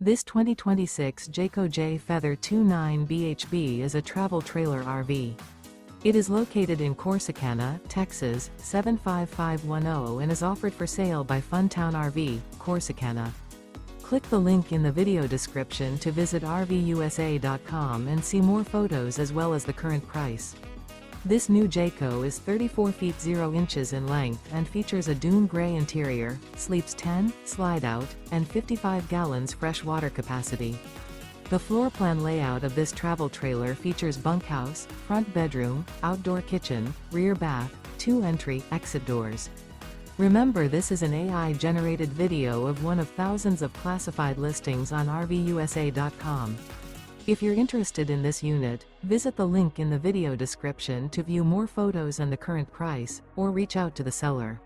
This 2026 Jayco Jay Feather 29 bhb is a travel trailer RV. It is located in Corsicana, Texas, 75510 and is offered for sale by Funtown RV, Corsicana. Click the link in the video description to visit RVUSA.com and see more photos as well as the current price. This new Jayco is 34 feet 0 inches in length and features a DUNE GRAY interior, sleeps 10, slide-out, and 55 gallons fresh water capacity. The floor plan layout of this travel trailer features bunkhouse, front bedroom, outdoor kitchen, rear bath, 2 entry/exit doors. Remember, this is an AI-generated video of one of thousands of classified listings on RVUSA.com. If you're interested in this unit, visit the link in the video description to view more photos and the current price, or reach out to the seller.